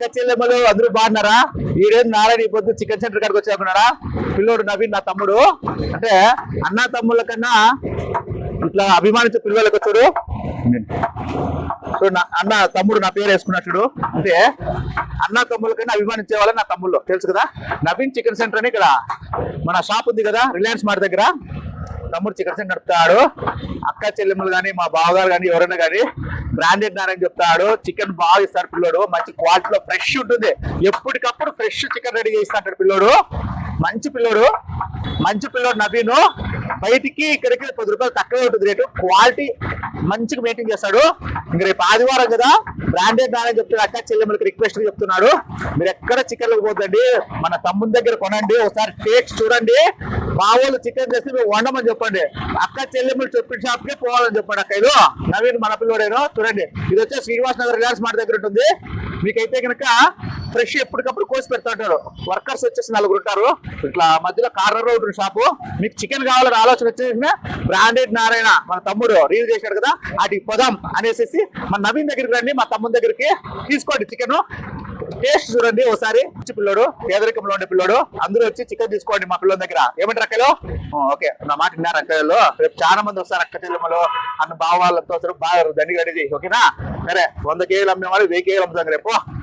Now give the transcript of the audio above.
చెల్లెమ్మలు అందరూ బాగున్నారా? ఈడేది నారాయణ ఈ పొద్దు చికెన్ సెంటర్ కాడికి వచ్చాకున్నాడా? పిల్లోడు నవీన్ నా తమ్ముడు. అంటే అన్న తమ్ముళ్ళ కన్నా ఇట్లా అభిమానించే పిల్లలకి వచ్చాడు. చూడు అన్న తమ్ముడు నా పేరు వేసుకున్నట్టు. అంటే అన్న తమ్ముళ్ళ కన్నా అభిమానించే వాళ్ళని నా తమ్ముళ్ళు తెలుసు కదా. నవీన్ చికెన్ సెంటర్ అని ఇక్కడ మన షాప్ ఉంది కదా, రిలయన్స్ మార్ట్ దగ్గర. తమ్ముడు చికెన్ సెంటర్ నడుపుతాడు. అక్క చెల్లెమ్మలు కానీ మా బావగారు కానీ ఎవరైనా కానీ బ్రాండెడ్ నారని చెప్తాడు. చికెన్ బాగా ఇస్తాడు పిల్లోడు. మంచి క్వాలిటీలో ఫ్రెష్ ఉంటుంది. ఎప్పటికప్పుడు ఫ్రెష్ చికెన్ రెడీ చేస్తాడు పిల్లోడు. మంచి పిల్లోడు నవీను. బయటికి ఇక్కడికి 10 రూపాయలు తక్కువ ఉంటుంది రేటు. క్వాలిటీ మంచిగా మెయింటైన్ చేస్తాడు. ఇంక రేపు ఆదివారం కదా, బ్రాండెడ్ నారని చెప్తాడు. అక్క చెల్లెమ్మలకి రిక్వెస్ట్ చెప్తున్నాడు, మీరు ఎక్కడ చికెన్ పోతండి, మన తమ్ముని దగ్గర కొనండి, ఒకసారి టేస్ట్ చూడండి. మా వాళ్ళు చికెన్ చేస్తే మీరు వండమని చెప్పండి. అక్క చెల్లెమ్మలు చెప్పిన షాప్ కే పోవాలని చెప్పండి. అక్కలు నవీన్ మన పిల్లోడేనో చూడండి. ఇది వచ్చే శ్రీనివాస్ నగర్ రిలయన్స్ మార్ట్ దగ్గర ఉంటుంది. మీకైతే కనుక ఫ్రెష్ ఎప్పటికప్పుడు కోసి పెడతా ఉంటారు. వర్కర్స్ వచ్చేసి 4 ఉంటారు. ఇట్లా మధ్యలో కార్నర్ ఉంటుంది షాపు. మీకు చికెన్ కావాలని ఆలోచన వచ్చేసిన బ్రాండెడ్ నారాయణ మన తమ్ముడు రీల్ చేశాడు కదా, అటు పొదాం అనేసి మన నవీన్ దగ్గరికి రండి, మా తమ్ముని దగ్గరికి తీసుకోండి. చికెన్ టేస్ట్ చూడండి ఒకసారి. మంచి పిల్లోడు, పేదరికంలో ఉండే పిల్లోడు. అందరూ వచ్చి చికెన్ తీసుకోండి మా పిల్లల దగ్గర. ఏమంటారు అక్కలు? ఓకే, నా మాట విన్నారు అక్కలు. రేపు చాలా మంది వస్తారు. అక్క చెల్లెమ్మలు అన్న బావ వాళ్ళతో వస్తారు. బాగా దండిగా రెడీ చేసి ఓకేనా? సరే, 100 కేజీలు అమ్మే వాళ్ళు 1000 కేజీలు అమ్ముతాం రేపు.